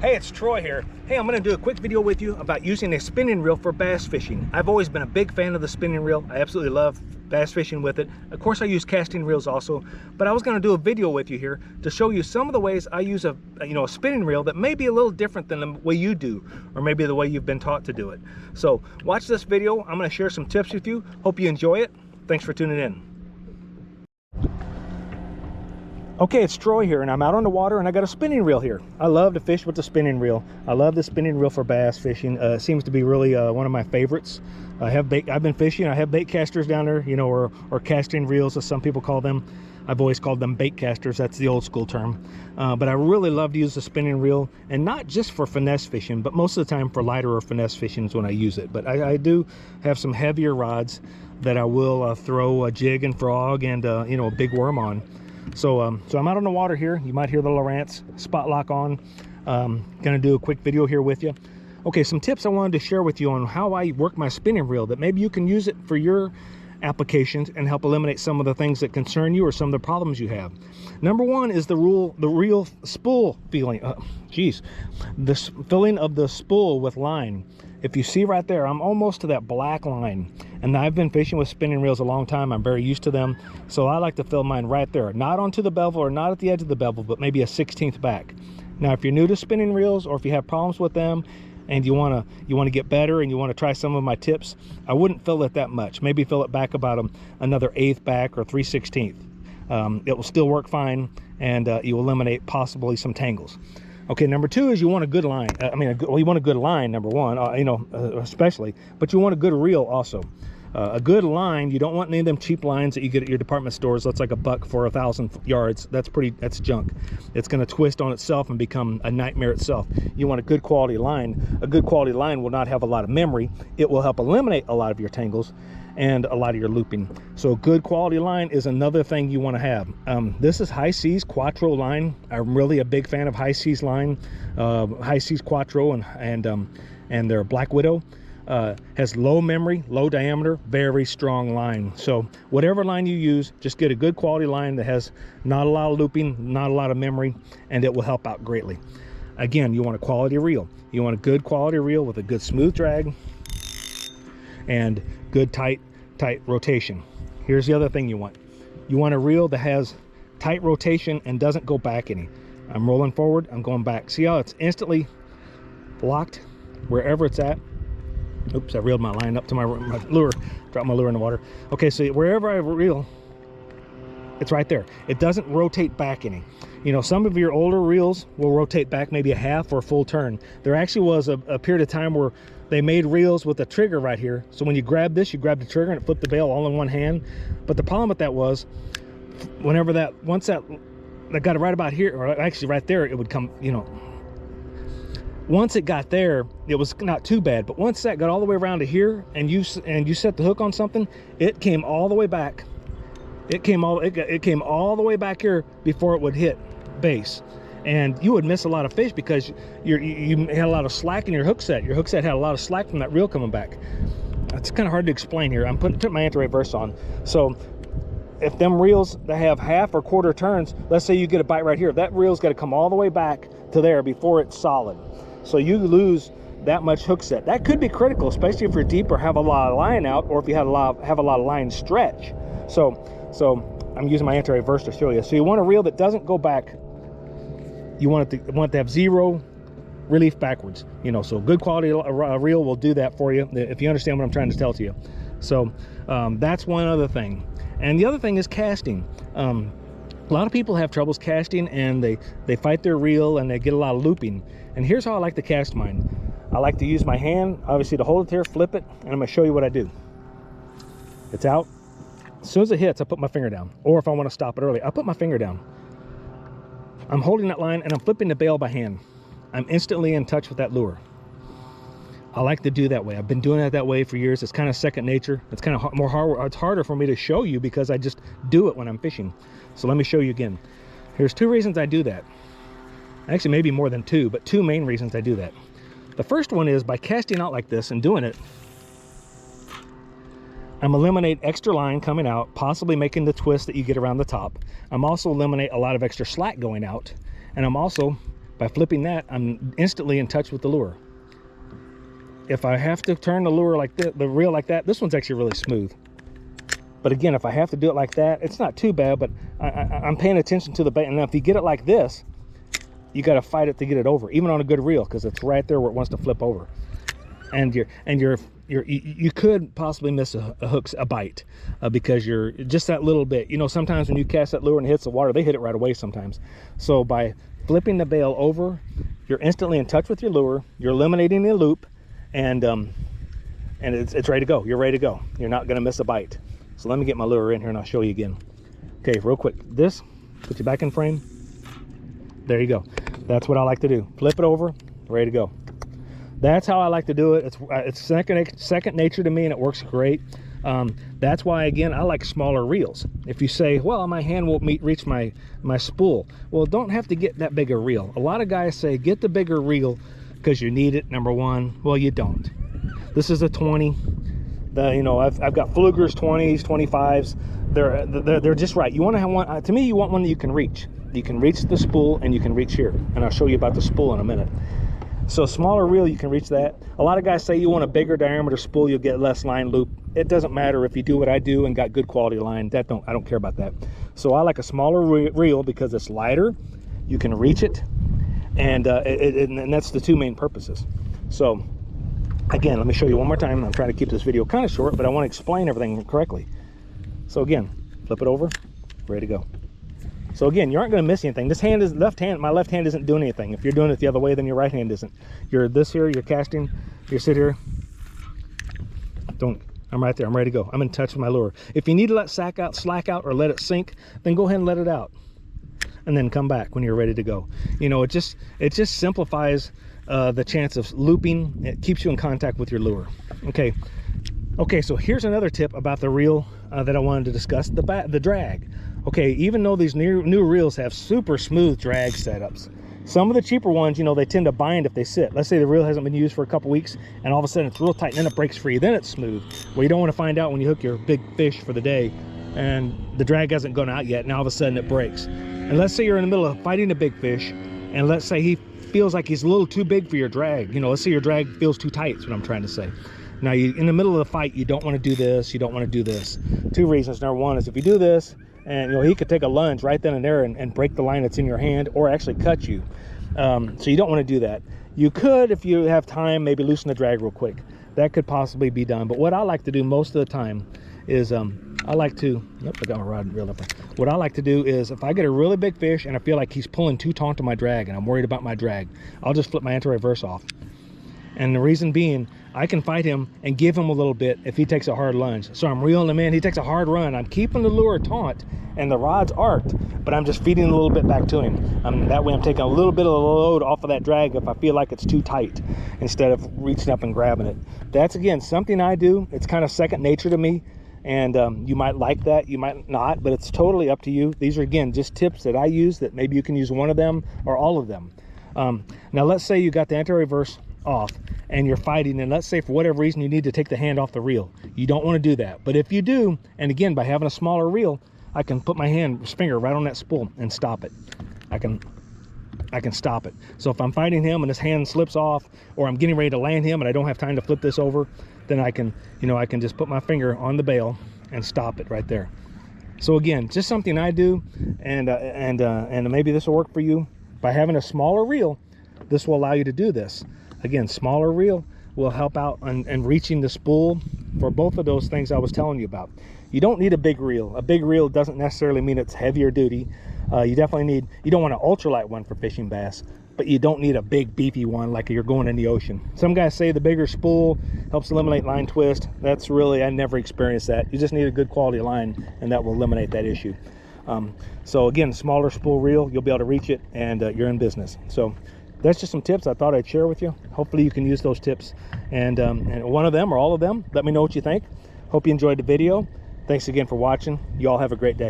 Hey, it's Troy here. Hey, I'm going to do a quick video with you about using a spinning reel for bass fishing. I've always been a big fan of the spinning reel. I absolutely love bass fishing with it. Of course, I use casting reels also, but I was going to do a video with you here to show you some of the ways I use a spinning reel that may be a little different than the way you do, or maybe the way you've been taught to do it. So watch this video. I'm going to share some tips with you. Hope you enjoy it. Thanks for tuning in. Okay, it's Troy here, and I'm out on the water, and I got a spinning reel here. I love to fish with the spinning reel. I love the spinning reel for bass fishing. It seems to be really one of my favorites. I've been fishing. I have bait casters down there, you know, or casting reels, as some people call them. I've always called them bait casters. That's the old school term. But I really love to use the spinning reel, and not just for finesse fishing, but most of the time for lighter or finesse fishing is when I use it. But I do have some heavier rods that I will throw a jig and frog and a big worm on. So I'm out on the water here. You might hear the Lowrance spot lock on. Gonna do a quick video here with you. Okay, some tips I wanted to share with you on how I work my spinning reel that maybe you can use it for your applications and help eliminate some of the things that concern you or some of the problems you have. Number one is the reel spool feeling. The filling of the spool with line. If you see right there, I'm almost to that black line, and I've been fishing with spinning reels a long time. I'm very used to them, so I like to fill mine right there, not onto the bevel or not at the edge of the bevel, but maybe a 1/16 back. Now, if you're new to spinning reels, or if you have problems with them and you want to get better and you want to try some of my tips, I wouldn't fill it that much. Maybe fill it back about another 1/8 back or 3/16. It will still work fine, and you eliminate possibly some tangles. Okay, number two is you want a good line. You want a good line, number one, especially, but you want a good reel also. A good line, you don't want any of them cheap lines that you get at your department stores. That's like $1 for 1,000 yards. That's junk. It's going to twist on itself and become a nightmare itself. You want a good quality line. A good quality line will not have a lot of memory. It will help eliminate a lot of your tangles and a lot of your looping. So a good quality line is another thing you want to have. This is High Seas Quattro line. I'm really a big fan of High Seas line. High Seas Quattro and their Black Widow. Has low memory, low diameter, very strong line. So whatever line you use, just get a good quality line that has not a lot of looping, not a lot of memory, and it will help out greatly. Again, you want a quality reel. You want a good quality reel with a good smooth drag and good tight rotation. Here's the other thing you want. You want a reel that has tight rotation and doesn't go back any. I'm rolling forward, I'm going back. See how it's instantly locked wherever it's at? Oops, I reeled my line up to my lure, dropped my lure in the water. Okay, so wherever I reel, it's right there. It doesn't rotate back any. You know, some of your older reels will rotate back maybe a half or a full turn. There actually was a period of time where they made reels with a trigger right here. So when you grab this, you grab the trigger and it flipped the bail all in one hand. But the problem with that was, once that got it right about here, or actually right there, it would come, once it got there, it was not too bad. But once that got all the way around to here, and you set the hook on something, it came all the way back. It came all the way back here before it would hit base, and you would miss a lot of fish because you had a lot of slack in your hook set. Your hook set had a lot of slack from that reel coming back. It's kind of hard to explain here. I'm putting my anti-reverse on. So if them reels that have half or quarter turns, let's say you get a bite right here, that reel's got to come all the way back to there before it's solid. So you lose that much hook set. That could be critical, especially if you're deep or have a lot of line out, or if you have a lot of line stretch. So I'm using my anti-reverse to show you. So you want a reel that doesn't go back. You want it to have zero relief backwards. So good quality reel will do that for you, if you understand what I'm trying to tell to you. So that's one other thing. And the other thing is casting. A lot of people have troubles casting, and they fight their reel and they get a lot of looping. And here's how I like to cast mine. I like to use my hand, obviously, to hold it here, flip it, and I'm going to show you what I do. It's out. As soon as it hits, I put my finger down. Or if I want to stop it early, I put my finger down. I'm holding that line and I'm flipping the bail by hand. I'm instantly in touch with that lure. I like to do that way. I've been doing it that way for years. It's kind of second nature. It's kind of it's harder for me to show you because I just do it when I'm fishing. So let me show you again. Here's 2 reasons I do that. Actually, maybe more than 2, but 2 main reasons I do that. The first one is by casting out like this and doing it, I'm eliminate extra line coming out, possibly making the twist that you get around the top. I'm also eliminate a lot of extra slack going out, and I'm also By flipping that, I'm instantly in touch with the lure. If I have to turn the lure like this, the reel like that, this one's actually really smooth. But again, if I have to do it like that, it's not too bad, but I'm paying attention to the bait. And now if you get it like this, you got to fight it to get it over, even on a good reel, because it's right there where it wants to flip over. And you could possibly miss a bite because you're just that little bit. You know, sometimes when you cast that lure and it hits the water, they hit it right away sometimes. So by flipping the bail over, you're instantly in touch with your lure. You're eliminating the loop, and it's ready to go. You're ready to go. You're not going to miss a bite. So let me get my lure in here and I'll show you again. Okay, real quick. This, put you back in frame. There you go. That's what I like to do. Flip it over, ready to go. That's how I like to do it. It's second nature to me, and it works great. That's why, again, I like smaller reels. If you say, well, my hand won't reach my spool. Well, don't have to get that big a reel. A lot of guys say, get the bigger reel because you need it, number one. Well, you don't. This is a 20. You know, I've got Flugers 20s, 25s. They're just right. You want to have one. To me, you want one that you can reach. You can reach the spool, and you can reach here. And I'll show you about the spool in a minute. So smaller reel, you can reach that. A lot of guys say you want a bigger diameter spool, you'll get less line loop. It doesn't matter if you do what I do and got good quality line. I don't care about that. So I like a smaller reel because it's lighter, you can reach it, and that's the two main purposes. So again, let me show you one more time. I'm trying to keep this video kind of short, but I want to explain everything correctly. So again, flip it over, ready to go. So again, you aren't going to miss anything. This hand is my left hand isn't doing anything. If you're doing it the other way, then your right hand isn't. You're this here, you're casting, you sit here. I'm right there, I'm ready to go. I'm in touch with my lure. If you need to let slack out, or let it sink, then go ahead and let it out. And then come back when you're ready to go. You know, it just simplifies the chance of looping. It keeps you in contact with your lure. Okay, so here's another tip about the reel that I wanted to discuss, the drag. Okay, even though these new reels have super smooth drag setups, some of the cheaper ones, you know, they tend to bind if they sit. Let's say the reel hasn't been used for a couple weeks, and all of a sudden it's real tight, and then it breaks free, then it's smooth. Well, you don't want to find out when you hook your big fish for the day, and the drag hasn't gone out yet, and all of a sudden it breaks. And let's say you're in the middle of fighting a big fish, and let's say he feels like he's a little too big for your drag. You know, let's say your drag feels too tight, is what I'm trying to say. Now, in the middle of the fight, you don't want to do this, you don't want to do this. Two reasons. Number one is if you do this, and you know, he could take a lunge right then and there and break the line that's in your hand, or actually cut you. So you don't want to do that. You could, if you have time, maybe loosen the drag real quick. That could possibly be done. But what I like to do most of the time is I like to, yep, I got my rod reeled up. What I like to do is if I get a really big fish and I feel like he's pulling too taut to my drag and I'm worried about my drag, I'll just flip my anti-reverse off. And the reason being, I can fight him and give him a little bit if he takes a hard lunge. So I'm reeling him in, he takes a hard run. I'm keeping the lure taut and the rod's arced, but I'm just feeding a little bit back to him. That way I'm taking a little bit of the load off of that drag if I feel like it's too tight, instead of reaching up and grabbing it. That's, again, something I do. It's kind of second nature to me. And you might like that, you might not, but it's totally up to you. These are, again, just tips that I use that maybe you can use one of them or all of them. Now let's say you got the anti-reverse off and you're fighting, and let's say for whatever reason you need to take the hand off the reel. You don't want to do that, but if you do, and again, by having a smaller reel, I can put my finger right on that spool and stop it. I can stop it. So if I'm fighting him and his hand slips off, or I'm getting ready to land him and I don't have time to flip this over, then I can just put my finger on the bail and stop it right there. So again, just something I do, and maybe this will work for you. By having a smaller reel, this will allow you to do this. Again, smaller reel will help out in reaching the spool for both of those things I was telling you about. You don't need a big reel. A big reel doesn't necessarily mean it's heavier duty. You don't want an ultralight one for fishing bass, but you don't need a big beefy one like you're going in the ocean. Some guys say the bigger spool helps eliminate line twist. That's really, I never experienced that. You just need a good quality line, and that will eliminate that issue. So again, smaller spool reel, you'll be able to reach it, and you're in business. So that's just some tips I thought I'd share with you. Hopefully you can use those tips, and one of them or all of them. Let me know what you think. Hope you enjoyed the video. Thanks again for watching. You all have a great day.